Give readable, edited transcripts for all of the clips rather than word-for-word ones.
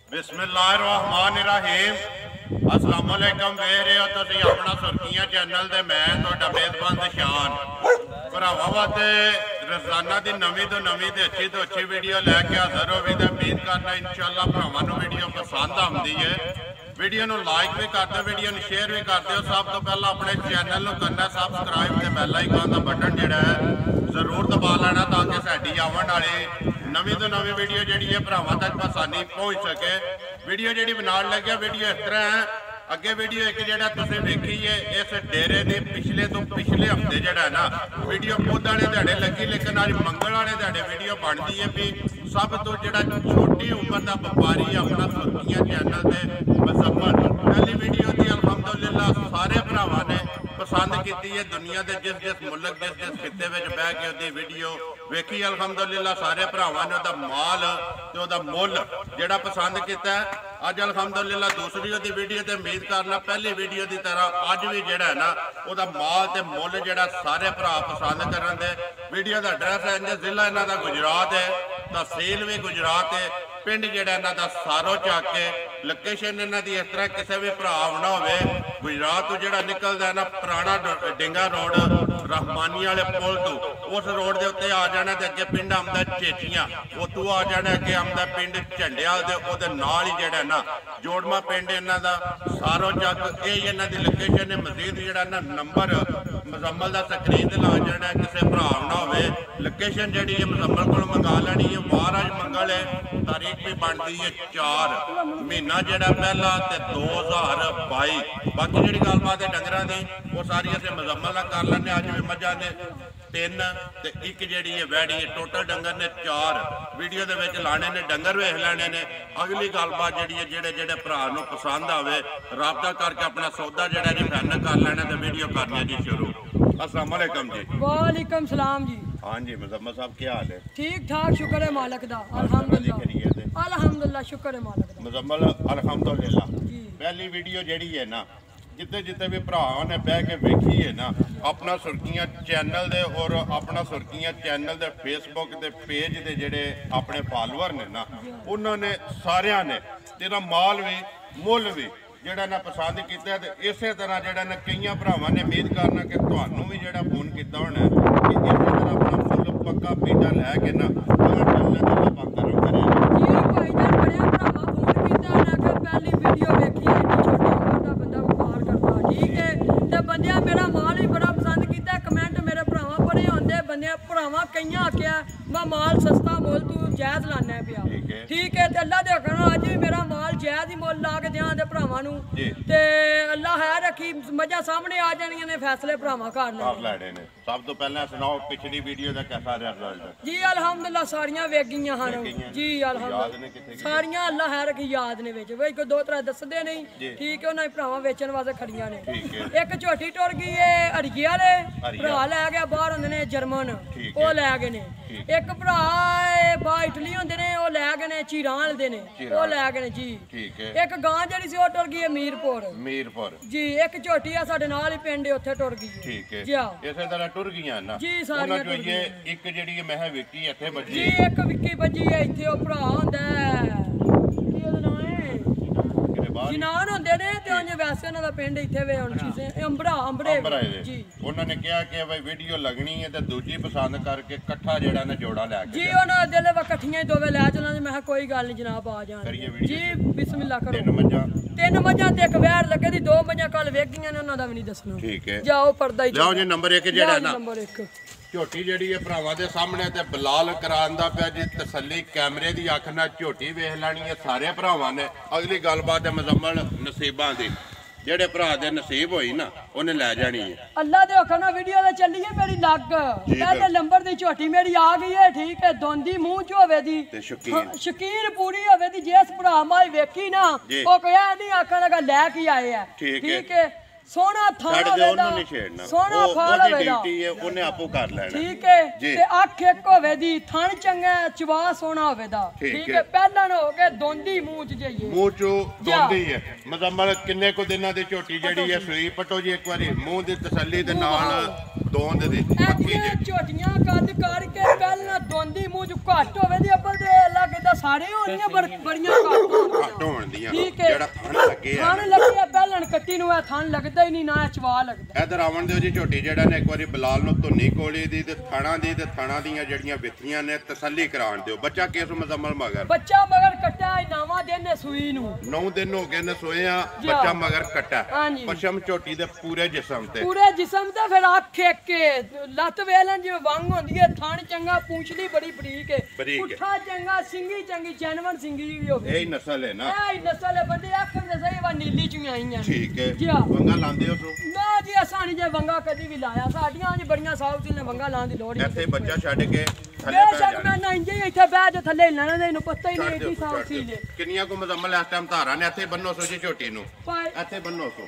बिस्मिल्लाहिर्रहमानिर्रहीम। अस्सलाम वालेकुम। वेख रहे हो तुसीं अपना सुर्खियां चैनल ते मैं तुहाडा मेज़बान शान भरावां वास्ते रोजाना की नवीं तो नवीं ते अच्छी वीडियो लैके हाज़र हो। उम्मीद करना इंशाअल्लाह भरावां नूं वीडियो पसंद आउंदी है। वीडियो नूं लाइक भी कर दो, वीडियो नूं शेयर भी कर दो। सब तो पहला अपने चैनल नूं करना सबसक्राइब ते बैल आइकन का बटन जिहड़ा है जरूर दबा लेना ताकि साडी आवन वाली नवीं तो नवीं वीडियो जिहड़ी है भरावां तक आसानी पहुँच सके। वीडियो जिहड़ी बनाउण लगे वीडियो इस तरह है। अगे वीडियो एक जिहड़ा तुसीं वेखी है इस डेरे के पिछले हफ्ते जिहड़ा है ना वीडियो खुद वाले दिहाड़े लगी, लेकिन अज मंगल वाले दिहाड़े वीडियो बनती है भी सब तो जिहड़ा छोटी उम्र का व्यापारी अपना सुर्खियां चैनल से मजम्मल पहली वीडियो की अलहमदुलिल्लाह सारे भरावां ने पसंद की है। दुनिया के जिस मुल्क जिस खिते में बह के उसकी वीडियो वेखी अलहमदुलिल्लाह सारे भरावां ने उसका माल तो उसका मुल जिहड़ा पसंद किया। अज अलहमदुलिल्लाह दूसरी उसकी वीडियो तो उम्मीद करना पहली वीडियो की तरह अज भी जिहड़ा है ना उसका माल तो मुल जिहड़ा सारे भरा पसंद करन दे। वीडियो का एड्रैस है जिला इन्हां दा गुजरात है, तहसील भी गुजरात है, पिंड जिहड़ा इन्हां दा सारोचक है। लोकेशन इन्हां दी इस तरह किसी भी भरा आउणा होवे गुजरात तो जिहड़ा निकलदा है ना पुराना डिंगा रोड रहमानी वाले पुल तो उस रोड के उत्ते आ जाना ते अगे पिंड आउंदा चेचियां, उतों आ जाना अगे आउंदा पिंड झंडियाल दे ओहदे नाल ही जिहड़ा ना जोड़मा पिंड इन्हां दा सारोचक। ये इन्हां दी लोकेशन है। मजीद जिहड़ा ना नंबर मजम्मल दा स्क्रीन ते ला जाना किसी भरा आउणा होवे लोकेशन जिहड़ी है मजम्मल कोल मंगा लैनी है। वार अज मंगल है, तारीख भी बनती है 4 महीना जिहड़ा पहला ते 2022। बाकी जिहड़ी गलबात है डंगरां दी वो सारी असीं मजम्मल नाल कर लैंदे। अज भी मझां ने 3 ते एक जिहड़ी है वैड़ी है, टोटल डंगर ने 4 वीडियो दे विच लाने ने, डंगर वेख लैणे ने। अगली गलबात जिहड़ी है जेड़े भरा नूं पसंद आवे राबता करके अपना सौदा जिहड़ा जी फाइनल कर लेना ते वीडियो करनी जी शुरू। अस्सलाम वालेकुम जी। वालेकुम सलाम जी। हाँ जी मजम्मल साहब क्या हाल है? ठीक ठाक शुक्र है मालिक दा। अल्हम्दुलिल्लाह शुक्र है मालिक दा। मजम्मल अल्हम्दुलिल्लाह पहली वीडियो जिहड़ी है ना जिते भी भरा ने बह के वेखी है ना अपना सुर्खियां चैनल दे और अपना सुर्खियां चैनल दे फेसबुक के पेज के जेडे अपने फॉलोअर ने ना उन्होंने सारिया ने तेरा माल भी मुल भी जेड़ा ना पसंद किया। इस तरह जेड़ा ना कई भरावां ने उम्मीद करना कि तुहानू भी जेड़ा फोन किया होना कि इस तरह अपना मुल पक्का पीटा लैके ना अगर चलने चलना पक्का रंग करे। पहली वीडियो वेखी है छोटी उम्र का बंदा व्यापार करता ठीक है तो बंदिया मेरा माल भी बड़ा पसंद किया। कमेंट मेरे भरावां बड़े आते बंदे भरावां कई आख्या मैं माल सस्ता मुल तू जायज़ लाना पिया ठीक है। तो अल्लाह दे हुक्म अज भी मेरा माल जायज़ ही मुल ला के दियां दे भरावां नूं ते अल्लाह है रखी मझां सामने आ जानियां ने फैसले भरावां कर लैणे ने। सब तो पहले सुनाओ पिछली वीडियो का कैसा रिजल्ट जी? अल्हम्दुलिल्लाह सारियां वेख गईयां हन जी अल्हम्दुलिल्लाह सारियां अल्लाह है रखी याद ने विच कोई 2-3 दसदे नहीं ठीक है। उन्हां भरावां वेचण वास्ते खड़ियां ने। एक झोटी टुर गई है अड़िये वाले भरा लै गया बाहर हुंदे ने जर्मन वो लै गए ने। एक भरा बा इटली हुंदे ने वो लै गए ने चीरां दे ने वो लै गए ने जी। एक गां जिहड़ी सी वो टुर गई है मीरपुर जी। एक झोटी आ साडे नाल ही पिंड उत्थे टुर गई है ठीक है जी। इसे तरह टुर गईयां ना जी सारियां टुर गईयां। एक जिहड़ी मैं विक्की इत्थे बजी जी एक विक्की बजी है इत्थे ओ भरा हुंदा की ओदा नाम है जिनान होंदे ने ते उंज वैसे उन्हां दा पिंड इत्थे वे हुण चीज़ें अंबरे जी। उन्हां ने कहा कि भाई वीडियो लगनी है ते दूजी पसंद करके इकट्ठा जेड़ा ना जोड़ा लै के जी उन्हां दे ले इकट्ठियां दोवे लै चलां। मैं कोई गल नहीं जनाब आ जाण जी बिस्मिल्लाह करो। 3 मझां ते एक वैर लगे दी 2 मझां कल वेख गईयां ने उन्हां दा भी नहीं दसना ठीक है। जाओ पर्दा ही जाओ जी नंबर 1 जेड़ा ना नंबर 1 झोटी जिहड़ी है भरावां दे सामने ते बिलाल करांदा पिया जी तसल्ली कैमरे दी अख नाल झोटी वेख लैनी है सारे भरावां ने। अगली गलबात है मजम्मल नसीबां दी जेड़े भरा दे नसीब होई ना उन्हें लै जानी है। अल्लाह दे हुक्म नाल वीडियो ते चली है मेरी लग पहले नंबर दी झोटी मेरी आ गई है ठीक है। दोंदी मुंह च होवे दी शकीन पूरी होवे दी जिस भरा माई वेखी ना ओ कोई नहीं आखण लगा लै के आए है ठीक है। सोना थाना वेदा सोना फाल वेदा उन्हें आपू कर लेना ठीक है ते अख एक होवे दी थन चंगा चवा सोना होवेदा ठीक है। पहला न हो के दोंदी मुंह च जाइए मुंह चो दोंदी है मजम्मल किन्ने को दिनां दी झोटी जेड़ी है सुई पटो जी एक बारी मुंह दी तसल्ली दे नाल ਦੋਂਦ ਦੀ ਐਡੀਆਂ ਝੋਟੀਆਂ ਕੱਦ ਕਰਕੇ ਪਹਿਲਾਂ ਦੋਂਦੀ ਮੂੰਹ ਚ ਘੱਟ ਹੋਵੇ ਦੀ ਅੱਬਲ ਤੇ ਲੱਗਦਾ ਸਾਰੇ ਹੋਣੀਆਂ ਬੜੀਆਂ ਘੱਟ ਹੋਣਦੀਆਂ ਜਿਹੜਾ ਥਣ ਲੱਗੇ ਆ ਥਣ ਲੱਗੇ ਪਹਿਲਾਂ ਕੱਟੀ ਨੂੰ ਇਹ ਥਣ ਲੱਗਦਾ ਹੀ ਨਹੀਂ ਨਾ ਚਵਾ ਲੱਗਦਾ ਇਧਰ ਆਵਣ ਦਿਓ ਜੀ ਝੋਟੀ ਜਿਹੜਾ ਨੇ ਇੱਕ ਵਾਰੀ ਬਲਾਲ ਨੂੰ ਧੁੰਨੀ ਕੋਲੀ ਦੀ ਤੇ ਥਣਾ ਦੀ ਤੇ ਥਣਾ ਦੀਆਂ ਜਿਹੜੀਆਂ ਵਿੱਥੀਆਂ ਨੇ ਤਸੱਲੀ ਕਰਾਉਣ ਦਿਓ ਬੱਚਾ ਕਿਸ ਮਜ਼ਮਲ ਮਗਰ ਬੱਚਾ ਮਗਰ ਕੱਟਾ 9ਵਾਂ ਦਿਨ ਨੇ ਸੂਈ ਨੂੰ 9 ਦਿਨ ਹੋ ਗਏ ਨੇ ਸੋਏ ਆ ਬੱਚਾ ਮਗਰ ਕੱਟਾ ਪਸ਼ਮ ਝੋਟੀ ਦੇ ਪੂਰੇ ਜਿਸਮ ਤੇ ਫਿਰ ਅੱਖ ਕੇ ਲੱਤ ਵੇਲਣ ਜਿਵੇਂ ਵੰਗ ਹੁੰਦੀ ਹੈ ਥਣ ਚੰਗਾ ਪੂੰਛਲੀ ਬੜੀ ਬਰੀਕ ਹੈ ਪੁੱਠਾ ਚੰਗਾ ਸਿੰਗੀ ਚੰਗੀ ਜਨਵਨ ਸਿੰਗੀ ਵੀ ਹੋਵੇ ਇਹ ਨਸਲ ਹੈ ਨਾ ਇਹ ਨਸਲ ਹੈ ਬੰਦੇ ਅੱਖ ਦੇ ਸਹੀ ਵਾ ਨੀਲੀ ਚੀਆਂ ਆਈਆਂ ਠੀਕ ਹੈ ਵੰਗਾ ਲਾਉਂਦੇ ਹੋ ਸੋ ਨਾ ਜੀ ਅਸਾਂ ਜੇ ਵੰਗਾ ਕਦੀ ਵੀ ਲਾਇਆ ਸਾਡੀਆਂ ਅੱਜ ਬੜੀਆਂ ਸਾਊਥ ਨੇ ਵੰਗਾ ਲਾਉਣ ਦੀ ਲੋੜ ਨਹੀਂ ਇੱਥੇ ਬੱਚਾ ਛੱਡ ਕੇ ਥੱਲੇ ਬਹਿ ਜਾਣਾ ਨਾ ਇੰਜੇ ਇੱਥੇ ਬਹਿ ਜਾ ਥੱਲੇ ਲੈਣਾ ਇਹਨੂੰ ਪਤਾ ਹੀ ਨਹੀਂ ਕੀ ਸਾਊਥ ਸੀ ਨੇ ਕਿੰਨੀਆਂ ਕੋ ਮਜ਼ਮਲ ਇਸ ਟਾਈਮ ਧਾਰਾਂ ਨੇ ਇੱਥੇ ਬੰਨੋ ਸੋ ਜੀ ਝੋਟੀ ਨੂੰ ਇੱਥੇ ਬੰਨੋ ਸੋ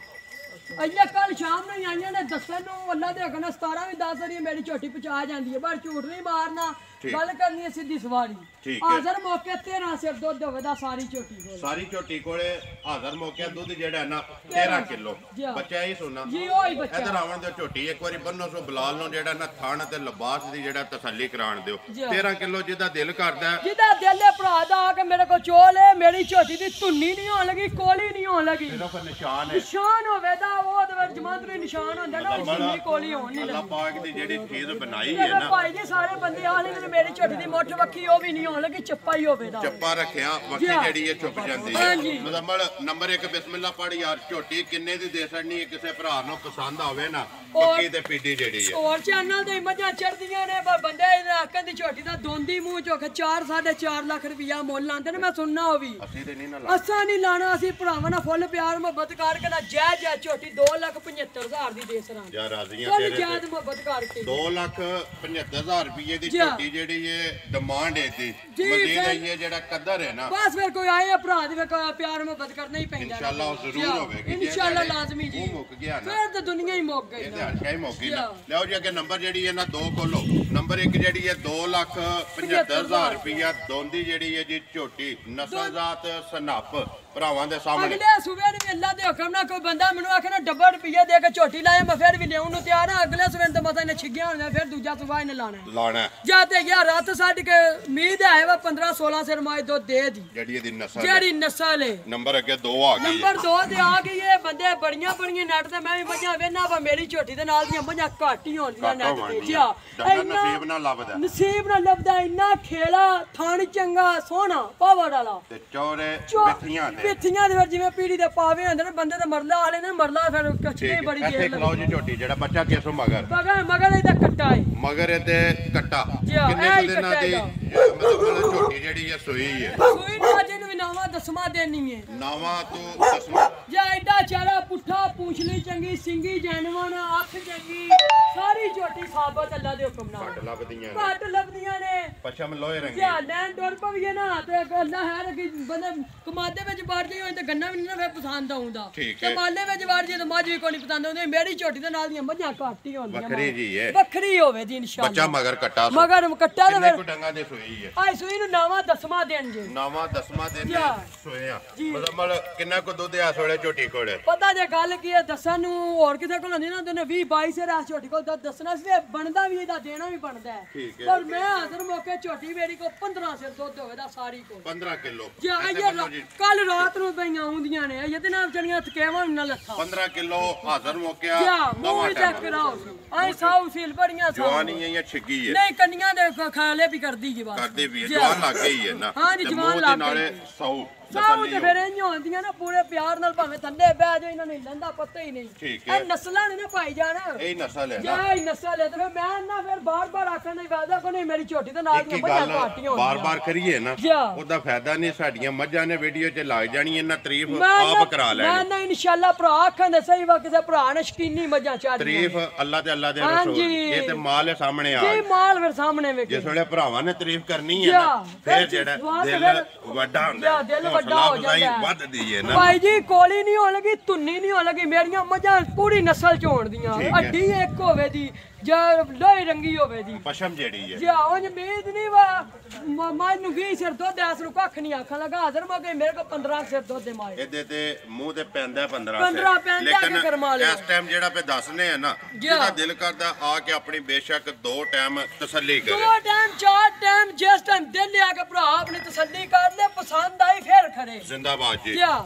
ਅਈਆ ਕੱਲ ਸ਼ਾਮ ਨੂੰ ਆਈਆਂ ਨੇ ਦੱਸਣ ਨੂੰ ਅੱਲਾ ਦੇ ਹੱਕ ਨਾਲ 17 ਵੀ ਦੱਸ ਰਹੀ ਮੇਰੀ ਝੋਟੀ ਪਹੁੰਚਾ ਜਾਂਦੀ ਹੈ ਪਰ ਝੂਠ ਨਹੀਂ ਮਾਰਨਾ ਗੱਲ ਕਰਨੀ ਹੈ ਸਿੱਧੀ ਸਵਾਰੀ ਹਾਜ਼ਰ ਮੌਕੇ 13 ਸਿਰ ਦੁੱਧ ਹੋਵੇਦਾ ਸਾਰੀ ਝੋਟੀ ਕੋਲੇ ਹਾਜ਼ਰ ਮੌਕੇ ਦੁੱਧ ਜਿਹੜਾ ਨਾ 13 ਕਿਲੋ ਬੱਚਾ ਹੀ ਸੁਣਾ ਜੀ ਉਹੀ ਬੱਚਾ ਇਧਰ ਆਵਣ ਦਿਓ ਝੋਟੀ ਇੱਕ ਵਾਰੀ ਬੰਨੋ ਸੋ ਬਲਾਲ ਨੂੰ ਜਿਹੜਾ ਨਾ ਥਣ ਤੇ ਲਿਬਾਸ ਦੀ ਜਿਹੜਾ ਤਸੱਲੀ ਕਰਾਉਣ ਦਿਓ 13 ਕਿਲੋ ਜਿਹਦਾ ਦਿਲ ਕਰਦਾ ਜਿਹਦਾ ਦਿਲ ਹੈ ਭਰਾ ਦਾ ਆ ਕੇ ਮੇਰੇ ਕੋਲ ਚੋਲ ਹੈ ਮੇਰੀ ਝੋਟੀ ਦੀ ਧੁੰਨੀ ਨਹੀਂ ਹੋਣ ਲੱਗੀ ਕੋਲੀ ਨਹੀਂ ਹੋਣ ਲੱਗੀ ਸਿਰਫ ਨਿਸ਼ਾਨ ਹੈ ਨਿਸ਼ਾਨ ਹੋਵੇਦਾ ਉਹ ਤੇ ਵਿੱਚ ਜਮਾਂਦਰੀ ਨਿਸ਼ਾਨ ਹੁੰਦਾ ਨਾ ਉਹ ਕੋਲੀ ਹੋਣ ਨਹੀਂ ਲੱਗੀ ਅੱਲਾਹ ਪਾਕ ਦੀ ਜਿਹੜੀ ਚੀਜ਼ ਬਣਾਈ ਹੈ ਨਾ ਭਾਈ ਜੀ ਸਾਰੇ ਬੰਦੇ ਆਲੇ ਨੇ ਮੇਰੀ ਝੋਟੀ ਦੀ ਮੁੱਠ ਵੱਖੀ ਉਹ ਵੀ ਨਹੀਂ ਹੋਣ ਲੱਗੀ ਚੱਪਾ ਹੀ ਹੋਵੇਦਾ ਚੱਪਾ ਰੱਖਿਆ ਵੱਖੀ ਜਿਹੜੀ ਹੈ ਛੁਪ ਜਾਂਦੀ ਹੈ ਮਜ਼ਮਲ ਨੰਬਰ 1 ਬਿਸਮਿਲ੍ਲਾ ਪੜ ਯਾਰ ਝੋਟੀ ਕਿੰਨੇ ਦੀ ਦੇ ਸਕਣੀ ਕਿਸੇ ਭਰਾ ਨੂੰ ਪਸੰਦ ਆਵੇ ਨਾ ਪੱਕੀ ਤੇ ਪੀਡੀ ਜਿਹੜੀ ਹੈ ਹੋਰ ਚੈਨਲ ਤੇ ਮੱਝਾਂ ਚੜਦੀਆਂ ਨੇ ਬੰਦੇ ਆਖਣ ਦੀ ਝੋਟੀ ਦਾ ਦੋਂਦੀ ਮੂੰਹ ਚੋਂ 4 4.5 ਲੱਖ ਰੁਪਇਆ ਮੁੱਲ ਲਾਉਂਦੇ ਨੇ ਮੈਂ ਸੁਣਨਾ ਉਹ ਵੀ ਅਸੀਂ ਤੇ ਨਹੀਂ ਨਾ ਲਾਣਾ ਅਸਾਂ ਨਹੀਂ ਲਾਣਾ ਅਸੀਂ ਭਰਾਵਾਂ ਨਾਲ ਫੁੱਲ ਪਿਆਰ ਮੁਹੱਬਤ ਕਰਕੇ ਨਾ ਜੈ ਝੋਟੀ 2,75,000 ਦੀ ਦੇ ਸਰਾਂ ਯਾਰ ਰਾਜ਼ੀਆਂ ਤੇਰੇ ਜੈ ਮੁਹੱਬਤ ਕਰਕੇ 2,75,000 ਰੁਪਏ ਦੀ ਝੋਟੀ ਜਿਹੜੀ ਇਹ ਡਿਮਾਂਡ ਹੈ ਦੀ ਮਜ਼ੀਦ ਇਹ ਜਿਹੜਾ ਕਦਰ ਹੈ ਨਾ ਬਸ ਫਿਰ ਕੋਈ ਆਏ ਭਰਾ ਦੀ ਪਿਆਰ ਮੁਹੱਬਤ ਕਰਨਾ ਹੀ ਪੈਂਦਾ ਇਨਸ਼ਾਅੱਲਾ ਉਹ ਜ਼ਰੂਰ ਹੋਵੇਗੀ ਇਨਸ਼ਾਅੱਲਾ ਲਾਜ਼ਮੀ ਜੀ ਉਹ ਮੁੱਕ ਗਿਆ ਨਾ ਫਿਰ ਤਾਂ ਦੁਨੀਆ ਹੀ ਮੁੱਕ ਗਈ ਇਹ ਹਰਸ਼ਾ ਹੀ ਮੁੱਕ ਗਈ ਨਾ ਲਓ ਜੀ ਅੱਗੇ ਨੰਬਰ ਜਿਹੜੀ ਹੈ ਨਾ 2 ਖੋਲੋ ਨੰਬਰ 1 ਜਿਹੜੀ ਹੈ 2,75,000 ਰੁਪਇਆ ਦੋਂਦੀ ਜਿਹੜੀ ਹੈ ਜੀ ਝੋਟੀ ਨਸਲਜ਼ਾਤ ਸਨੱਪ ਭਰਾਵਾਂ ਦੇ ਸਾਹਮਣੇ ਅਗਲੇ ਸੂਬੇ ਨੇ ਅੱਲਾ ਦੇ ਹੁਕਮ ਨਾਲ ਕੋਈ ਬੰਦਾ ਮੈਨੂੰ ਆਖੇ ਨਾ ਡੱਬਾ ਰੁਪਈਆ ਦੇ ਕੇ ਝੋਟੀ ਲਾਏ ਮੈਂ ਫਿਰ ਵੀ ਲਿਆਉਣ ਨੂੰ ਤਿਆਰ ਹਾਂ ਅਗਲੇ ਸੂਬੇ ਤੇ ਮਤਾ ਇਹਨੇ ਛਿੱਗਿਆ ਹੋਣਾ ਫਿਰ ਦੂਜਾ ਸੂਬਾ ਇਹਨੇ ਲਾਣਾ ਜਾਂ ਤੇ ਗਿਆ ਰਾਤ ਸਾਡੀ ਕੇ ਉਮੀਦ ਹੈ ਵਾ 15-16 ਸਿਰ ਮਾਈ ਦੁੱਧ ਦੇ ਦੀ ਜਿਹੜੀ ਨਸਲ ਹੈ ਨੰਬਰ ਅੱਗੇ 2 ਆ ਗਈ ਨੰਬਰ 2 ਤੇ ਆ ਗਈ ਇਹ ਬੰਦੇ ਬੜੀਆਂ ਨੈਟ ਤੇ ਮੈਂ ਵੀ ਮੱਝਾਂ ਵੇਨਾ ਵਾ ਮੇਰੀ ਝੋਟੀ ਦੇ ਨਾਲ ਦੀਆਂ ਮੱਝਾਂ ਘੱਟ ਹੀ ਹੋਣੀਆਂ ਨੈਟ ਤੇ ਜਿਆ ਨਸੀਬ ਨਾਲ ਲੱਭਦਾ ਇੰਨਾ ਖੇਲਾ ਥਣ ਚੰਗਾ ਸੋਹਣਾ ਪਾਵਰ ਵਾਲਾ ਤੇ ਚੌਰੇ ਪਿੱਥੀਆਂ ਦੇ ਫਿਰ ਜਿਵੇਂ ਪੀੜੀ ਦੇ ਪਾਵੇ ਹੁੰਦੇ ਨੇ ਬੰਦੇ ਦੇ ਮਰਲਾ ਵਾਲੇ ਨੇ ਮਰਲਾ ਫਿਰ ਕੱਚੇ ਬੜੀ ਗੇਰ ਲੱਗੀ ਖਲਾਓ ਜੀ ਝੋਟੀ ਜਿਹੜਾ ਬੱਚਾ ਕਿਸੋਂ ਮਗਰ ਇਹਦਾ ਕੱਟਾ ਹੈ ਮਗਰ ਇਹ ਤੇ ਕੱਟਾ ਕਿੰਨੇ ਦਿਨਾਂ ਦੀ ਮਤਲਬ ਝੋਟੀ ਜਿਹੜੀ ਹੈ ਸੋਈ ਹੈ ਸੋਈ ਨੂੰ ਅਜੇ ਨੂੰ ਨਵਾਂ 10ਵਾਂ ਦਿਨ ਹੀ ਹੈ ਨਵਾਂ ਤੋਂ 10ਵਾਂ ਜਾਂ ਐਡਾ ਚਾਰਾ ਪੁੱਠਾ ਪੂਛਲੀ ਚੰਗੀ ਸਿੰਗੀ ਜੈਨਵਨ ਅੱਖ ਚੰਗੀ ਸਾਰੀ ਝੋਟੀ ਸਾਬਤ ਅੱਲਾ ਦੇ ਹੁਕਮ ਨਾਲ ਘੱਟ ਲੱਭਦੀਆਂ ਨੇ ਪਸ਼ਮ ਲੋਹੇ ਰੰਗੀ ਜਾਂ ਲੈਣ ਟੁਰ ਪਵੀਏ ਨਾ ਤੇ ਅੱਲਾ ਹੈ ਕਿ ਬੰਦੇ ਕਮਾਦੇ ਵਿੱਚ ਵੜ ਜਾਈ ਹੋਏ ਤੇ ਗੰਨਾ ਵੀ ਨਹੀਂ ਨਾ ਪਸੰਦ ਆਉਂਦਾ ਤੇ ਮਾਲੇ ਵਿੱਚ ਵੜ ਜਾਈ ਤੇ ਮੱਝ ਵੀ ਕੋਈ ਨਹੀਂ ਪਸੰਦ ਆਉਂਦੀ ਮੇਰੀ ਝੋਟੀ ਦੇ ਨਾਲ ਦੀਆਂ ਮੱਝਾਂ ਘੱਟ ਹੀ ਹੁੰਦੀਆਂ ਵੱਖਰੀ ਜੀ ਹੈ ਵੱਖਰੀ ਹੋਵੇ ਜੀ ਇਨਸ਼ਾਅੱਲਾ ਬੱਚਾ ਮਗਰ ਕੱਟਾ ਤੇ ਫਿਰ ਡੰਗਾ ਦੇ ਸੋਈ ਹੈ ਆਈ ਸੋਈ ਨੂੰ ਨਵਾਂ 10ਵਾਂ ਦਿਨ ਜੀ ਨਵਾਂ 10ਵਾਂ ਦਿਨ ਸੋਇਆ ਮਤਲਬ ਕਿੰਨਾ ਕੋ ਦੁੱਧ ਆ ਸੋਲੇ ਝੋਟੀ ਕੋਲੇ ਪਤਾ ਜੇ ਗੱਲ ਕੀ ਹੈ ਦੱਸਣ ਨੂੰ ਹੋਰ ਕਿਤੇ ਕੋਲ ਹੁੰਦੀ ਨਾ ਉਹਨੇ 20-22 ਸਿਰ ਆ ਝੋਟੀ ਕੋਲ ਦੱਸਣਾ ਸੀ ਬਣਦਾ ਵੀ ਇਹਦਾ ਦੇਣਾ ਵੀ ਬਣਦਾ ਹੈ ਪਰ ਮੈਂ ਹਾਜ਼ਰ ਮੌਕੇ ਝੋਟੀ ਮੇਰੀ ਕੋ 15 ਸਿਰ ਦੁੱਧ ਹੋਵੇਦਾ ਸਾਰੀ ਕੋ 15 ਕਿਲੋ ਕੱਲ ਰਾਤ ਨੂੰ ਪਈਆਂ ਆਉਂਦੀਆਂ ਨੇ ਇਹਦੇ ਨਾਲ ਜਣੀਆਂ ਥਕੇਵਾਂ ਨਾ ਲੱਥਾ 15 ਕਿਲੋ ਹਾਜ਼ਰ ਮੌਕਿਆ ਨਵਾਂ ਚੈੱਕ ਕਰਾਓ ਆਈ ਸਾਊ ਸੀਲ ਬੜੀਆਂ ਜਵਾਨੀ ਹੈ ਜਾਂ ਛਿੱਗੀ ਹੈ ਨਹੀਂ ਕੰਨੀਆਂ ਦੇ ਖਾਲੇ ਵੀ ਕਰਦੀ ਜੀ ਬਸ ਕਰਦੀ ਵੀ ਜਵਾਨ ਲੱਗ ਗਈ ਹੈ ਨਾ ਹਾਂ ਜੀ ਜਵਾਨ ਲੱਗ ਨਾਲੇ ਸਾਊ ਸਾਊ ਤੇ ਫਿਰ ਇੰਜ ਹੁੰਦੀਆਂ ਨਾ ਪੂਰੇ ਪਿਆਰ ਨਾਲ ਭਾਵੇਂ ਥੱਲੇ ਬਹਿ ਜਾ ਇਹਨਾਂ ਨੂੰ ਲੰਦਾ ਪਤਾ ਹੀ ਨਹੀਂ ਇਹ ਨਸਲਾਂ ਨੇ ਨਾ ਭਾਈ ਜਾਨ ਇਹ ਨਸਲ ਹੈ ਨਾ ਇਹ ਨਸਲ ਹੈ ਤੇ ਫਿਰ ਮੈਂ ਨਾ ਫਿਰ ਬਾਰ-ਬਾਰ ਆਖਣ ਦੀ ਵਾਦਾ ਕੋ ਨਹੀਂ ਮੇਰੀ ਝੋਟੀ ਦੇ ਨਾਲ ਦੀਆਂ ਮੱਝਾਂ ਘਾਟੀਆਂ ਬਾਰ-ਬਾਰ ਕਰੀਏ ਨਾ ਉਹਦਾ ਫਾਇਦਾ ਨਹੀਂ ਸਾਡੀਆਂ ਮੱਝਾਂ ਨੇ ਵੀਡੀਓ 'ਚ ਲੱਗ ਜਾਣੀ ਇਹਨਾਂ ਤਾਰੀਫ ਆਪ ਕਰਾ ਲੈਣੀ ਮੈਂ ਨਾ ਇਨਸ਼ਾਅੱਲਾ ਭਰਾ ਆਖਣ ਦੇ ਸਹੀ ਵਾ ਕਿਸੇ ਭਰਾ ਨੇ ਸ਼ਕੀਨੀ ਮੱਝਾਂ ਚਾੜੀਆਂ ਤਾਰੀਫ ਅੱਲਾ ਤੇ ਅੱਲਾ ਦੇ ਰਸੂਲ ਇਹ ਤੇ ਮਾਲ ਸਾਹਮਣੇ ਆ ਜੀ ਮਾਲ ਫਿਰ ਸਾਹਮਣੇ ਵੇਖ ਜਿਸ ਵੇਲੇ ਭਰਾਵਾਂ ਨੇ ਤਾਰੀਫ ਕਰਨੀ ਹੈ ਨਾ ਫਿਰ ਜਿਹੜਾ ਦਿਲ ਵੱਡਾ ਹੁੰਦਾ ਦਿਲ ਵੱਡਾ ਹੋ ਜਾਂਦਾ ਵੱਧਦੀ ਹੈ ਨਾ ਭਾਈ ਜੀ ਕੋਲੀ ਨਹੀਂ ਹੋਣ ਲੱਗੀ ਧੁੰਨੀ ਨਹੀਂ ਹੋਣ ਲੱਗੀ ਮੇਰੀਆਂ ਮੱਝਾਂ ਪੂਰੀ ਨਸਲ ਚ ਹੋਣ ਦੀਆਂ ਅੱਡੀ ਇੱਕ ਹੋਵੇ ਦੀ ਜਾਂ ਲੋਹੀ ਰੰਗੀ ਹੋਵੇ ਦੀ ਪਸ਼ਮ ਜਿਹੜੀ ਹੈ ਜੀ ਉਂਝ ਉਮੀਦ ਨਹੀਂ ਵਾ ਮਾਂ ਨੂੰ 20 ਸਿਰ ਦੁੱਧ ਐਸ ਨੂੰ ਕੱਖ ਨਹੀਂ ਆਖਣ ਲੱਗਾ ਹਾਜ਼ਰ ਮੌਕੇ ਮੇਰੇ ਕੋਲ 15 ਸਿਰ ਦੁੱਧ ਦੇ ਮਾਏ ਇਹਦੇ ਤੇ ਮੂੰਹ ਤੇ ਪੈਂਦਾ 15 ਪੈਂਦਾ ਲੇਕਿਨ ਕਰਮਾ ਲਿਆ ਇਸ ਟਾਈਮ ਜਿਹੜਾ ਪੇ ਦੱਸਨੇ ਆ ਨਾ ਜਿਹਦਾ ਦਿਲ ਕਰਦਾ ਆ ਕੇ ਆਪਣੀ ਬੇਸ਼ੱਕ 2 ਟਾਈਮ ਤਸੱਲੀ ਕਰੇ 2 ਟਾਈਮ 4 ਟਾਈਮ ਜਿਸ ਟਾਈਮ ਦਿਲ ਲਿਆ ਕੇ ਭਰਾ ਆਪਣੀ ਤਸੱਲੀ ਕਰ ਲੈ ਪਸੰਦ ਆਈ ਫੇਰ ਖੜੇ ਜ਼ਿੰਦਾਬਾਦ ਜੀ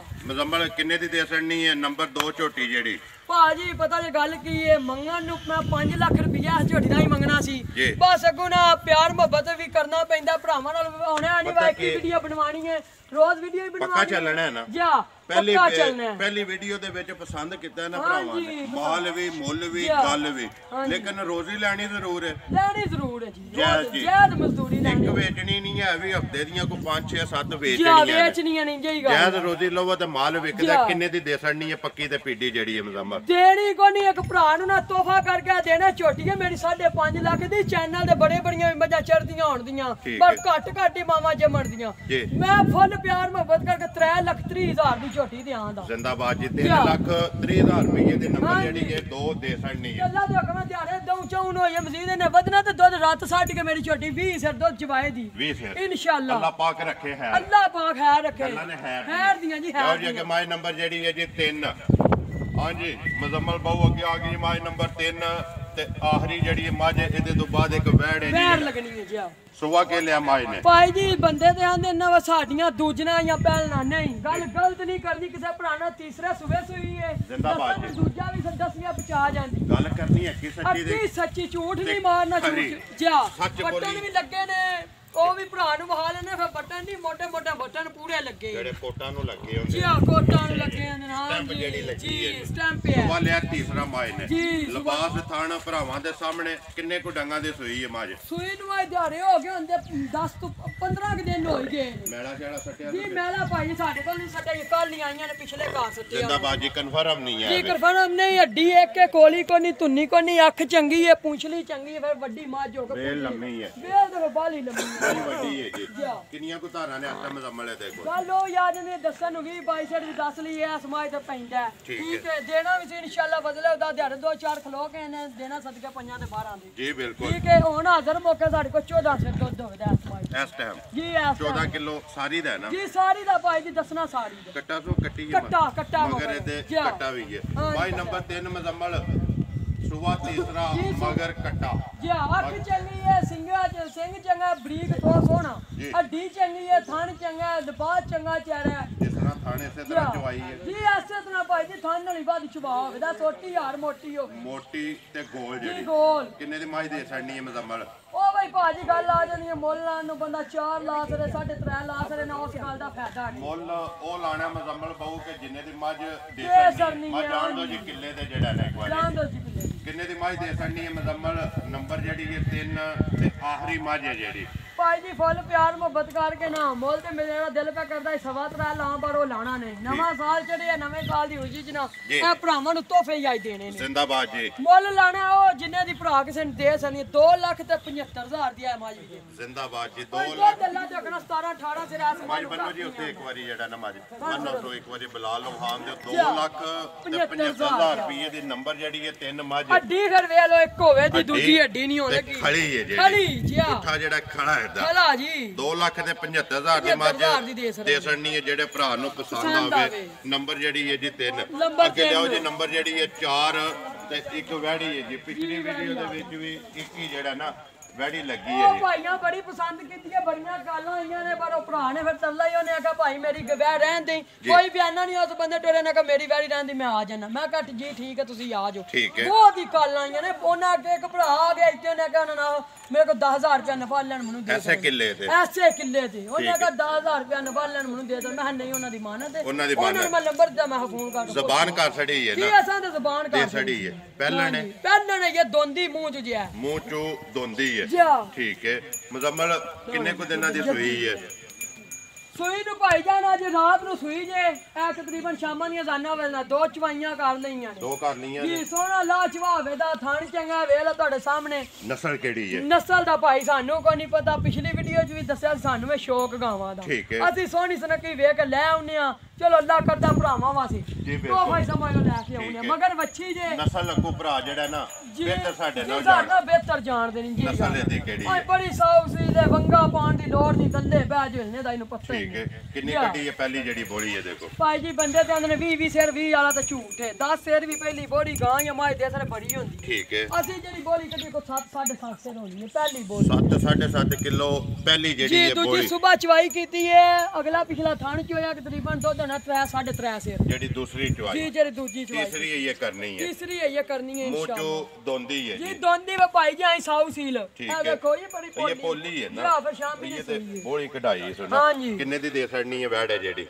ਮਜ਼ਮਲ ਕਿੰਨੇ ਦੀ ਦੇ ਸੜਨੀ ਹੈ ਨੰਬਰ 2 ਝੋਟੀ ਜਿਹੜੀ ਭਾਜੀ ਪਤਾ ਜੇ ਗੱਲ ਕੀ ਹੈ ਮੰਗਣ ਨੂੰ ਮੈਂ 5 ਲੱਖ ਰੁਪਇਆ ਇਸ ਝੋਟੀ ਦਾ ਹੀ ਮੰਗਣਾ ਸੀ ਬਸ ਅੱਗੋਂ ਨਾ ਪਿਆਰ ਮੁਹੱਬਤ ਵੀ ਕਰਨਾ ਪੈਂਦਾ ਭਰਾਵਾਂ ਨਾਲ ਹੋਣਾ ਨਹੀਂ ਵਾ ਕੀ ਵੀਡੀਓ ਬਣਵਾਣੀ ਹੈ ਰੋਜ਼ ਵੀਡੀਓ ਹੀ ਬਣਵਾਣੀ ਪੱਕਾ ਚੱਲਣਾ ਹੈ ਨਾ ਪਹਿਲੀ ਵੀਡੀਓ ਦੇ ਵਿੱਚ ਪਸੰਦ ਕੀਤਾ ਨਾ ਭਰਾਵਾਂ ਨੇ ਮਾਲ ਵੀ ਮੁੱਲ ਵੀ ਗੱਲ ਵੀ ਲੇਕਿਨ ਰੋਜ਼ੀ ਲੈਣੀ ਜ਼ਰੂਰ ਹੈ ਜੀ ਜਾਇਜ਼ ਮਜ਼ਦੂਰੀ ਲੈਣੀ ਇੱਕ ਵੇਚਣੀ ਨਹੀਂ ਹੈ ਵੀ ਹਫਤੇ ਦੀਆਂ ਕੋਈ 5 6 7 ਵੇਚਣੀਆਂ ਨਹੀਂ ਜਈ ਗੱਲ ਜਾਇਜ਼ ਰੋਜ਼ੀ ਲਵੋ ਤੇ ਮਾਲ ਵਿਕਦਾ ਕਿੰਨੇ ਦੀ ਦੇ ਸੜਨੀ ਹੈ ਪੱਕੀ ਤੇ ਪੀਡੀ ਜਿਹੜੀ ਹੈ ਮਜ਼ਮਲ ਦੇਣੀ ਕੋ ਨਹੀਂ ਇੱਕ ਭਰਾ ਨੂੰ ਨਾ ਤੋਹਫਾ ਕਰਕੇ ਦੇਣਾ ਝੋਟੀ ਹੈ ਮੇਰੀ 5.5 ਲੱਖ ਦੀ ਚੈਨਲ ਦੇ ਬੜੀਆਂ ਮੱਝਾਂ ਚੜਦੀਆਂ ਹੋਣ ਦੀਆਂ ਪਰ ਘੱਟ ਹੀ ਮਾਵਾਂ ਜੰਮਣ ਦੀਆਂ ਮੈਂ ਫੁੱਲ ਪਿਆਰ ਮੁਹੱਬਤ ਕਰਕੇ 3,30,000 ਦੀ ਝੋਟੀ ਦੇ ਆਂ ਦਾ ਜ਼ਿੰਦਾਬਾਦ ਜੀ 3,30,000 ਰੁਪਏ ਦੇ ਨੰਬਰ ਜਿਹੜੀ ਹੈ 2 ਦੇ ਸੜਨੀ ਹੈ ਅੱਲਾ ਦੇ ਹੁਕਮ ਦਿਹਾੜੇ ਦਊ ਚੌਨ ਹੋਏ ਮਜ਼ੀਦ ਨੇ ਵਧਣਾ ਤੇ ਦੁੱਧ ਰਾਤ ਛੱਡ ਕੇ ਮੇਰੀ ਝੋਟੀ 20 ਸਿਰ ਦੁੱਧ ਚਵਾਏ ਦੀ 20 ਸਿਰ ਇਨਸ਼ਾਅੱਲਾ ਅੱਲਾ ਪਾਕ ਰੱਖੇ ਹੈ ਅੱਲਾ ਪਾਕ ਹੈ ਰੱਖੇ ਅੱਲਾ ਨੇ ਹੈਰ ਦੀਆਂ ਜੀ ਹੈਰ ਜੀ ਕਿ ਮਾਈ ਨੰਬਰ ਜਿਹੜੀ ਹੈ ਜੀ 3 ਹਾਂਜੀ ਮਜ਼ਮਲ ਬਾਹੂ ਅੱਗੇ ਆ ਗਈ ਮਾਈ ਨੰਬਰ 3 ਤੇ ਆਖਰੀ ਜਿਹੜੀ ਮੱਝ ਇਹਦੇ ਤੋਂ ਬਾਅਦ ਇੱਕ ਵੈੜ ਹੈ ਜੀ ਲੱਗਣੀ ਹੈ ਜੀ ਸੁਵਾ ਕੇ ਲਿਆ ਮਾਈ ਨੇ ਭਾਈ ਜੀ ਬੰਦੇ ਤੇ ਆਂਦੇ ਨਾ ਸਾਡੀਆਂ ਦੂਜਣਾ ਜਾਂ ਪਹਿਲਣਾ ਨਹੀਂ ਗੱਲ ਗਲਤ ਨਹੀਂ ਕਰਨੀ ਕਿਸੇ ਪੁਰਾਣਾ ਤੀਸਰੇ ਸੂਬੇ ਸੂਈ ਹੈ ਜ਼ਿੰਦਾਬਾਦ ਜੀ ਦੂਜਾ ਵੀ ਦਸਵੀਆਂ ਬਚਾ ਜਾਂਦੀ ਗੱਲ ਕਰਨੀ ਹੈ ਕਿ ਸੱਚੀ ਦੀ ਸੱਚੀ ਝੂਠ ਨਹੀਂ ਮਾਰਨਾ ਝੂਠ ਜਾ ਬਟਨ ਵੀ ਲੱਗੇ ਨੇ ਉਹ ਵੀ ਭਰਾ ਨੂੰ ਵਹਾ ਲੈਣੇ ਫਿਰ ਬਟਨ ਨਹੀਂ ਮੋਟੇ ਬਟਨ ਪੂਰੇ ਲੱਗੇ ਜਿਹੜੇ ਕੋਟਾਂ ਨੂੰ ਲੱਗੇ ਹੁੰਦੇ ਜੀ ਕੋਟਾਂ ਨੂੰ ਲੱਗੇ ਹੁੰਦੇ ਹਾਂ ਸਟੈਂਪ ਜਿਹੜੀ ਲੱਗੀ ਹੈ ਸਟੈਂਪ ਹੈ ਸੁਵਾ ਲਿਆ ਤੀਸਰਾ ਮਾਈ ਨੇ ਲਿਬਾਸ ਥਾਣ ਭਰਾਵਾਂ ਦੇ ਸਾਹਮਣੇ ਕਿੰਨੇ ਕੁ ਡੰਗਾਂ ਦੇ ਸੂਈ ਹੈ ਮਾਝ ਸੂਈ ਨੂੰ ਆਏ ਦਿਹਾੜੇ ਹੋ ਗਏ ਹੁੰਦੇ 10 ਤੋਂ 15 ਦਿਨ ਹੋ ਗਏ ਮੈਲਾ ਜਿਹੜਾ ਸੱਟਿਆ ਜੀ ਮੈਲਾ ਭਾਈ ਸਾਡੇ ਕੋਲ ਨਹੀਂ ਸੱਟਿਆ ਕੱਲ ਨਹੀਂ ਆਈਆਂ ਨੇ ਪਿਛਲੇ ਘਰ ਸੱਟਿਆ ਜ਼ਿੰਦਾਬਾਦ ਜੀ ਕਨਫਰਮ ਨਹੀਂ ਹੈ ਜੀ ਕਨਫਰਮ ਨਹੀਂ ਹੱਡੀ ਇੱਕ ਕੋਲੀ ਕੋ ਨਹੀਂ ਧੁੰਨੀ ਕੋ ਨਹੀਂ ਅੱਖ ਚੰਗੀ ਹੈ ਪੂੰਛਲੀ ਚੰਗੀ ਹੈ ਫਿਰ ਵੱਡੀ ਮਾਝ ਹੋ ਕੇ ਬੇਲ ਲੰਮੀ ਹੈ ਬੇਲ ਤੇ ਬਾਲੀ ਲੰਮੀ ਹੈ ਵੱਡੀ ਹੈ ਜੀ ਕਿੰਨੀਆਂ ਕੁ ਧਾਰਾਂ ਨੇ ਆਟਾ ਮਜ਼ਮਲ ਦੇ ਕੋਲ ਗੱਲ ਉਹ ਯਾਦ ਨੇ ਦੱਸਣ ਨੂੰ 20 22 ਸੈਟ ਵੀ ਦੱਸ ਲਈ ਐ ਸਮਾਜ ਤੇ ਪੈਂਦਾ ਠੀਕ ਹੈ ਦੇਣਾ ਵੀ ਸੀ ਇਨਸ਼ਾਅੱਲਾ ਬਦਲੇ ਉਹਦਾ ਦਿਹਾੜੇ 2-4 ਖਲੋ ਕੇ ਨੇ ਦੇਣਾ ਸਦਕੇ ਪੰਜਾਂ ਤੇ 12 ਦੇ ਜੀ ਬਿਲਕੁਲ ਠੀਕ ਹੈ ਹੁਣ ਹਾਜ਼ਰ ਮੌਕੇ ਸਾਡੇ ਕੋਲ 14 ਸਿਰ ਦੁੱਧ ਹੋਦਾ ਇਸ ਸਮਾਜ ਇਸ ਟਾਈਮ ਜੀ 14 ਕਿਲੋ ਸਾਰੀ ਦਾ ਨਾ ਜੀ ਸਾਰੀ ਦਾ ਭਾਈ ਜੀ ਦੱਸਣਾ ਸਾਰੀ ਦਾ ਕੱਟਾ ਸੋ ਕੱਟੀ ਹੈ ਕੱਟਾ ਮਗਰ ਇਹਦੇ ਕੱਟਾ ਵੀ ਹੈ ਭਾਈ ਨੰਬਰ 3 ਮਜ਼ਮਲ ਸੁਵਾ ਤੀਸਰਾ ਮਗਰ ਕੱਟਾ ਜੀ ਅੱਖ ਚੰਗੀ ਹੈ ਸਿੰਘ ਚੰਗਾ ਬਰੀਕ ਤੋਂ ਸੋਹਣਾ ਹੱਡੀ ਚੰਗੀ ਹੈ ਥਣ ਚੰਗਾ ਲਿਬਾਸ ਚੰਗਾ ਚਿਹਰਾ ਜਿਸ ਤਰ੍ਹਾਂ ਥਾਣੇ ਸੇ ਤਰ੍ਹਾਂ ਚਵਾਈ ਹੈ ਜੀ ਐਸੇ ਤਰ੍ਹਾਂ ਭਾਈ ਜੀ ਥਣ ਵਾਲੀ ਬਾਦ ਚਵਾ ਹੋਵੇ ਦਾ ਛੋਟੀ ਯਾਰ ਮੋਟੀ ਹੋਵੇ ਮੋਟੀ ਤੇ ਗੋਲ ਜਿਹੜੀ ਗੋਲ ਕਿੰਨੇ ਦੀ ਮਾਈ ਦੇ ਛੜਨੀ ਹੈ ਮਜ਼ਮਲ ਉਹ ਭਾਈ ਭਾਜੀ ਗੱਲ ਆ ਜਾਣੀ ਹੈ ਮੁੱਲ ਲਾਣ ਨੂੰ ਬੰਦਾ 4 ਲਾ ਸਰੇ 3.5 ਲਾ ਸਰੇ ਨਾ ਉਸ ਗੱਲ ਦਾ ਫਾਇਦਾ ਨਹੀਂ ਮੁੱਲ ਉਹ ਲਾਣਾ ਮਜ਼ਮਲ ਬਹੁ ਕਿ ਜਿੰਨੇ ਦੀ ਮੱਝ ਦੇ ਸਰਨੀ ਮੱਝ ਜਾਣ ਦੋ ਜੀ ਕਿੱਲੇ ਦੇ ਜਿਹੜਾ ਨੇ ਇੱਕ ਵਾਰੀ ਜਾਣ ਦੋ ਜੀ ਕਿੱਲੇ ਕਿੰਨੇ ਦੀ ਮੱਝ ਦੇ ਛੜਨੀ ਹੈ ਮਜ਼ਮਲ ਨੰਬਰ ਜਿਹੜੀ ਹੈ 3 ਤੇ ਆਖਰੀ ਮੱਝ ਹੈ ਜਿਹੜੀ ਭਾਈ ਜੀ ਫੁੱਲ ਪਿਆਰ ਮੁਹੱਬਤ ਕਰਕੇ ਨਾ ਮੁੱਲ ਤੇ ਮੇਰਾ ਦਿਲ ਪਾ ਕਰਦਾ 3.25 ਲਾਂ ਪਰ ਉਹ ਲਾਣਾ ਨੇ ਨਵਾਂ ਸਾਲ ਚੜਿਆ ਨਵੇਂ ਸਾਲ ਦੀ ਖੁਸ਼ੀ ਚ ਨਾ ਇਹ ਭਰਾਵਾਂ ਨੂੰ ਤੋਹਫੇ ਹੀ ਆਈ ਦੇਣੇ ਨੇ ਜ਼ਿੰਦਾਬਾਦ ਜੀ ਮੁੱਲ ਲਾਣਾ ਉਹ ਜਿੰਨੇ ਦੀ ਭਰਾ ਕਿਸੇ ਨੂੰ ਦੇ ਸਣੀ 2,75,000 ਦੀ ਹੈ ਮਾਜੀ ਜ਼ਿੰਦਾਬਾਦ ਜੀ 2 ਲੱਖ ਅੱਲਾ ਤੇ ਕਹਣਾ 17 18 ਸਿਰ ਆਸ ਮਾਜ ਬੰਨੋ ਜੀ ਉੱਤੇ ਇੱਕ ਵਾਰੀ ਜਿਹੜਾ ਨਾ ਮਾਜ ਮੰਨੋ ਸੋ ਇੱਕ ਵਾਰੀ ਬੁਲਾ ਲਓ ਹਾਂ ਦੇ 2,75,000 ਰੁਪਏ ਦੀ ਨੰਬਰ ਜਿਹੜੀ ਹੈ 3 ਮੱਝ ਹੱਡੀ ਫਿਰ ਵੇਖ ਲੋ ਇੱਕ ਹੋਵੇ ਦੀ ਦੂਜੀ ਹੱਡੀ ਨਹੀਂ ਹੋਣੀ ਕੀ ਖੜੀ ਹੈ ਜਿਹੜੀ ਖੜੀ ਜੀ ਪੁੱਠਾ ਜਿਹੜਾ ਖੜਾ ਹੈ ਖੜਾ ਜੀ 2,75,000 ਦੀ ਮੱਝ ਦੇ ਸੜਨੀ ਹੈ ਜਿਹੜੇ ਭਰਾ ਨੂੰ ਪਸੰਦ ਆਵੇ ਨੰਬਰ ਜਿਹੜੀ ਹੈ ਜੀ 3 ਅੱਗੇ ਲਿਆਓ ਜੀ ਨੰਬਰ ਜਿਹੜੀ ਹੈ 4 ਤੇ ਇੱਕ ਵੈੜੀ ਹੈ ਜੀ ਪਿਛਲੀ ਵੀਡੀਓ ਦੇ ਵਿੱਚ ਵੀ ਇੱਕ ਹੀ ਜਿਹੜਾ ਨਾ ਵੈੜੀ ਲੱਗੀ ਹੈ ਜੀ ਭਾਈਆਂ ਬੜੀ ਪਸੰਦ ਕੀਤੀ ਹੈ ਬੜੀਆਂ ਗੱਲਾਂ ਆਈਆਂ ਨੇ ਪਰ ਉਹ ਭਰਾ ਨੇ ਫਿਰ ਚੱਲਾ ਹੀ ਉਹਨੇ ਆਖਿਆ ਭਾਈ ਮੇਰੀ ਵੈੜ ਰਹਿਣ ਦੇ ਕੋਈ ਬਿਆਨਾ ਨਹੀਂ ਉਸ ਬੰਦੇ ਟੋਰੇ ਨੇ ਕਿ ਮੇਰੀ ਵੈੜੀ ਰਹਿਣ ਦੀ ਮੈਂ ਆ ਜਾਣਾ ਮੈਂ ਕਿਹਾ ਜੀ ਠੀਕ ਹੈ ਤੁਸੀਂ ਆ ਜਾਓ ਬਹੁਤ ਹੀ ਗੱਲਾਂ ਆਈਆਂ ਨੇ ਉਹਨਾਂ ਅੱਗੇ ਇੱਕ ਭਰਾ ਆ ਗਿਆ ਇੱਥੇ ਉਹਨੇ ਕਿਹਾ ਨਾ ਮੇਰੇ ਕੋਲ 10,000 ਰੁਪਏ ਨਫਾ ਲੈਣ ਮੈਨੂੰ ਦੇ ਐਸੇ ਕਿੱਲੇ ਤੇ ਉਹਨੇ ਕਿਹਾ 10,000 ਰੁਪਏ ਨਫਾ ਲੈਣ ਮੈਨੂੰ ਦੇ ਦੋ ਮੈਂ ਨਹੀਂ ਉਹਨਾਂ ਦੀ ਮਾਨਤ ਹੈ ਉਹਨਾਂ ਨੂੰ ਮੈਂ ਨੰਬਰ ਦਿੱਤਾ ਮੈਂ ਫੋਨ ਕਰਕੇ ਜ਼ਬਾਨ ਕਰ ਛੜੀ ਹੈ ਨਾ ਜੀ ਅਸਾਂ ਤੇ ਜ਼ਬਾਨ ਕਰ ਛੜੀ ਹੈ ਪਹਿਲਾਂ ਨੇ ਇਹ ਦੋਂਦੀ ਮੂੰਹ ਚ ਜਿਆ ਮੂੰਹ ਚੋਂ ਦੋਂਦੀ ਹੈ ਠੀਕ ਹੈ ਮਜ਼ਮਲ ਕਿੰਨੇ ਕੁ ਦਿਨਾਂ ਦੀ ਸੂਈ ਹੈ ਸੂਈ ਨੂੰ ਭਾਈ ਜਾਨ ਅੱਜ ਰਾਤ ਨੂੰ ਸੂਈ ਜੇ ਇਹ ਤਕਰੀਬਨ ਸ਼ਾਮਾਂ ਦੀਆਂ ਜ਼ਾਨਾਂ ਵੇਲੇ 2 ਚਵਾਈਆਂ ਕਰ ਲਈਆਂ ਨੇ 2 ਕਰ ਲਈਆਂ ਜੀ ਸੋਹਣਾ ਲਾਜਵਾਬ ਦਾ ਥਣ ਚੰਗਾ ਵੇਖ ਲਓ ਤੁਹਾਡੇ ਸਾਹਮਣੇ ਨਸਲ ਕਿਹੜੀ ਹੈ ਨਸਲ ਦਾ ਭਾਈ ਸਾਨੂੰ ਕੋਈ ਨਹੀਂ ਪਤਾ ਪਿਛਲੀ ਵੀਡੀਓ 'ਚ ਵੀ ਦੱਸਿਆ ਸਾਨੂੰ ਇਹ ਸ਼ੌਕ ਗਾਵਾਂ ਦਾ ਅਸੀਂ ਸੋਹਣੀ ਸੁਨੱਖੀ ਵੇਖ ਕੇ ਲੈ ਆਉਨੇ ਆ ਚਲੋ ਅੱਲਾ ਕਰਦਾ ਭਰਾਵਾਂ ਵਾਸੀ ਜੀ ਉਹ ਭਾਈ ਸਮਝ ਲੋ ਲੈ ਕੇ ਆਉਣੇ ਮਗਰ ਵੱਛੀ ਜੇ ਨਸਲ ਲੱਗੂ ਭਰਾ ਜਿਹੜਾ ਨਾ ਬਿਹਤਰ ਸਾਡੇ ਨਾਲ ਸਾਡਾ ਬਿਹਤਰ ਜਾਣਦੇ ਨਹੀਂ ਜੀ ਨਸਲ ਇਹਦੀ ਕਿਹੜੀ ਓਏ ਬੜੀ ਸਾਊ ਸੀ ਦੇ ਵੰਗਾ ਪਾਣ ਦੀ ਲੋੜ ਨਹੀਂ ਥੱਲੇ ਬਹਿ ਜੁਲਨੇ ਦਾ ਇਹਨੂੰ ਪਤਾ ਠੀਕ ਹੈ ਕਿੰਨੀ ਕੱਟੀ ਹੈ ਪਹਿਲੀ ਜਿਹੜੀ ਬੋਲੀ ਹੈ ਦੇਖੋ ਭਾਈ ਜੀ ਬੰਦੇ ਤੇ ਆਂਦੇ ਨੇ 20 ਸਿਰ 20 ਵਾਲਾ ਤਾਂ ਝੂਠ ਹੈ 10 ਸਿਰ ਵੀ ਪਹਿਲੀ ਬੋਲੀ ਗਾਂ ਜਾਂ ਮਾਈ ਦੇ ਸਰ ਬੜੀ ਹੁੰਦੀ ਠੀਕ ਹੈ ਅਸੀਂ ਜਿਹੜੀ ਬੋਲੀ ਕੱਢੀ ਕੋ 7.5 ਸਿਰ ਹੋਣੀ ਹੈ ਪਹਿਲੀ ਬੋਲੀ 7.5 ਕਿਲੋ ਪਹਿਲੀ ਜਿਹੜੀ ਹੈ ਬੋਲੀ ਦੂਜੀ ਸਵੇਰ ਚਵਾਈ ਕੀਤੀ ਹੈ ਅਗਲਾ ਪਿਛਲਾ ਥਾਣ ਚ ਹੋਇਆ ਤਕਰੀਬਨ ਦੁੱਧ ਹੋਣਾ 3.5 ਸਿਰ ਜਿਹੜੀ ਦੂਸਰੀ ਚਵਾਈ ਜੀ ਜਿਹੜੀ ਦੂਜੀ ਚਵਾਈ ਤੀਸਰੀ ਇਹ ਕਰਨੀ ਹੈ ਤੀਸਰੀ ਇਹ ਕਰਨੀ ਹੈ ਇੰਸ਼ਾਅੱਲਾ ਮੂੰਹ ਚੋਂ ਦੋਂਦੀ ਹੈ ਜੀ ਦੋਂਦੀ ਵੇ ਭਾਈ ਜੀ ਆਈ ਸਾਊ ਸੀਲ ਆ ਦੇਖੋ ਇਹ ਬੜੀ ਇਹ ਪੋਲੀ ਹੈ ਨਾ ਜਾ ਫਿਰ ਸ਼ਾਮ ਦੀ ਇਹ ਤੇ ਬੋਲੀ ਕਢਾਈ ਸੁਣਾ ਕਿੰਨੇ ਦੀ ਦੇ ਛੜਨੀ ਹੈ ਵੈੜ ਹੈ ਜਿਹੜੀ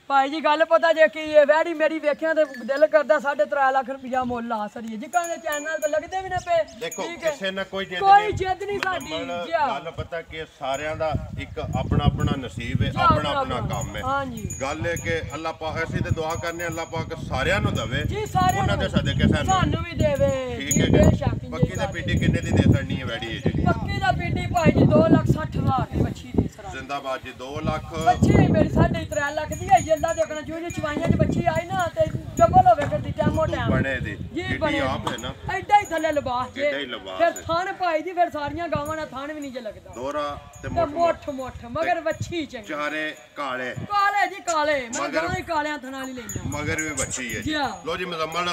ਭਾਈ ਜੀ ਗੱਲ ਪਤਾ ਜੇ ਕੀ ਇਹ ਵੈੜੀ ਮੇਰੀ ਵੇਖਿਆ ਤੇ ਦਿਲ ਕਰਦਾ 3.5 ਲੱਖ ਰੁਪਇਆ ਮੁੱਲ ਲਾ ਸਰੀਏ ਜਿੱਕਾਂ ਦੇ ਚੈਨਲ ਤੇ ਲੱਗਦੇ ਵੀ ਨੇ ਪਏ ਦੇਖੋ ਕਿਸੇ ਨਾ ਕੋਈ ਜਿੱਦ ਨਹੀਂ ਸਾਡੀ ਗੱਲ ਪਤਾ ਕਿ ਸਾਰਿਆਂ ਦਾ ਇੱਕ ਆਪਣਾ ਆਪਣਾ ਨਸੀਬ ਹੈ ਆਪਣਾ ਆਪਣਾ ਕੰਮ ਹੈ ਗੱਲ ਹੈ ਕਿ ਅੱਲਾਹ ਪਾਕ ਅਸੀਂ ਤੇ ਦੁਆ ਕਰਨੇ ਅੱਲਾਹ ਪਾਕ ਸਾਰਿਆਂ ਨੂੰ ਦੇਵੇ ਉਹਨਾਂ ਦੇ ਸਦਕੇ ਸਾਨੂੰ ਵੀ ਦੇਵੇ ਠੀਕ ਹੈ ਪੱਕੀ ਦਾ ਪੀਟੀ ਕਿੰਨੇ ਦੀ ਦੇ ਛੜਨੀ ਹੈ ਵੈੜੀ ਹੈ ਜਿਹੜੀ ਪੱਕੀ ਦਾ ਪੀਟੀ ਭਾਈ ਜੀ 2,60,000 ਦੀ ਬੱਚੀ ਦੇ ਸਰਾ ਜ਼ਿੰਦਾਬਾਦ ਜੀ 2 ਲੱਖ ਬੱਚੀ ਮੇਰੀ 3.5 ਲੱਖ ਦੀ ਹੈ ਅੱਲਾ ਦੇਖਣਾ ਜੋ ਚਵਾਈਆਂ ਚ ਬੱਚੀ ਆਈ ਨਾ ਤੇ ਡਬਲ ਹੋਵੇ ਕਰਦੀ ਟਾਈਮੋ ਟਾਈਮ ਬਣੇ ਦੀ ਜਿਹੜੀ ਆਪ ਹੈ ਨਾ ਐਡਾ ਹੀ ਥੱਲੇ ਲਿਬਾਸ ਜੇ ਫਿਰ ਥਣ ਭਾਈ ਜੀ ਫਿਰ ਸਾਰੀਆਂ ਗਾਵਾਂ ਦਾ ਥਣ ਵੀ ਨਹੀਂ ਜੇ ਲੱਗਦਾ ਦੋਰਾ ਤੇ ਮੋਠ ਮਗਰ ਵੱਛੀ ਚੰਗੀ ਚਾਰੇ ਕਾਲੇ ਜੀ ਕਾਲੇ ਮੈਂ ਗਾਂ ਹੀ ਕਾਲਿਆਂ ਥਣਾਂ ਨਹੀਂ ਲੈਂਦਾ ਮਗਰ ਵੀ ਬੱਚੀ ਹੈ ਲੋ ਜੀ ਮਜ਼ਮਲ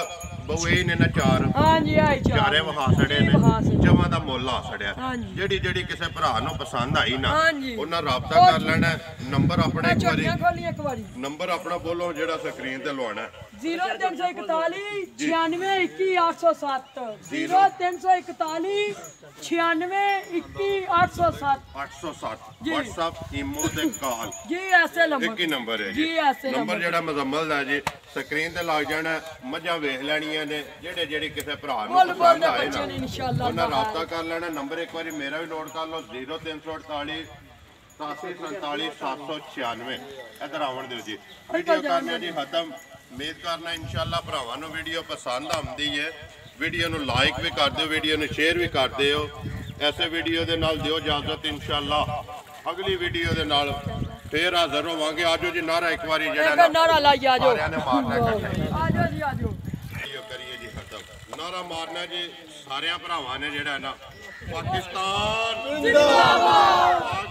ਬਹੁ ਇਹ ਨੇ ਨਾ ਚਾਰ ਹਾਂਜੀ ਆਈ ਚਾਰੇ ਵਹਾ ਛੜੇ ਨੇ ਜਮਾਂ ਦਾ ਮੁੱਲ ਆ ਛੜਿਆ ਜਿਹੜੀ ਜਿਹੜੀ ਕਿਸੇ ਭਰਾ ਨੂੰ ਪਸੰਦ ਆਈ ਨਾ ਉਹਨਾਂ ਰਾਬਤਾ ਕਰ ਲੈਣਾ ਨੰਬਰ ਆਪਣਾ ਇੱਕ ਵਾਰੀ ਨੰਬਰ ਆਪਣਾ ਬੋਲੋ ਜਿਹੜਾ ਸਕਰੀਨ ਤੇ ਲਵਾਉਣਾ 0341 96 21 807 0341 96 21 807 WhatsApp ਈਮੋ ਤੇ ਕਾਲ ਜੀ ਐਸੇ ਨੰਬਰ ਇੱਕ ਹੀ ਨੰਬਰ ਹੈ ਜੀ ਐਸੇ ਨੰਬਰ ਜਿਹੜਾ ਮਜ਼ਮਲ ਦਾ ਜੀ ਸਕਰੀਨ ਤੇ ਲੱਗ ਜਾਣਾ ਮੱਝਾਂ ਵੇਖ ਲੈਣੀਆਂ ਨੇ ਜਿਹੜੇ ਕਿਸੇ ਭਰਾ ਨੂੰ ਪਸੰਦ ਆਏ ਨਾ ਉਹਨਾਂ ਰਾਬਤਾ ਕਰ ਲੈਣਾ ਨੰਬਰ ਇੱਕ ਵਾਰੀ ਮੇਰਾ ਵੀ ਨੋਟ ਕਰ ਲਓ 0348 8747 796 ਇਧਰ ਆਵਣ ਦਿਓ ਜੀ ਵੀਡੀਓ ਕਰਨਾ ਜੀ ਖਤਮ ਉਮੀਦ ਕਰਨਾ ਇਨਸ਼ਾਅੱਲਾ ਭਰਾਵਾਂ ਨੂੰ ਵੀਡੀਓ ਪਸੰਦ ਆਉਂਦੀ ਹੈ ਵੀਡੀਓ ਨੂੰ ਲਾਈਕ ਵੀ ਕਰ ਦਿਓ ਵੀਡੀਓ ਨੂੰ ਸ਼ੇਅਰ ਵੀ ਕਰ ਦਿਓ ਐਸੇ ਵੀਡੀਓ ਦੇ ਨਾਲ ਦਿਓ ਇਜਾਜ਼ਤ ਇਨਸ਼ਾਅੱਲਾ ਅਗਲੀ ਵੀਡੀਓ ਦੇ ਨਾਲ ਫੇਰ ਹਾਜ਼ਰ ਹੋਵਾਂਗੇ ਆਜੋ ਜੀ ਨਾਰਾ ਇੱਕ ਵਾਰੀ ਜਿਹੜਾ ਨਾਰਾ ਲਾਈ ਆਜੋ ਸਾਰਿਆਂ ਨੇ ਮਾਰਨਾ ਇਕੱਠੇ ਆਜੋ ਜੀ ਆਜੋ ਵੀਡੀਓ ਕਰੀਏ ਜੀ ਖਤਮ ਨਾਰਾ ਮਾਰਨਾ ਜੀ ਸਾਰਿਆਂ ਭਰਾਵਾਂ ਨੇ ਜਿਹੜਾ ਨਾ ਪਾਕਿਸਤਾਨ ਜ਼ਿੰਦਾਬਾਦ।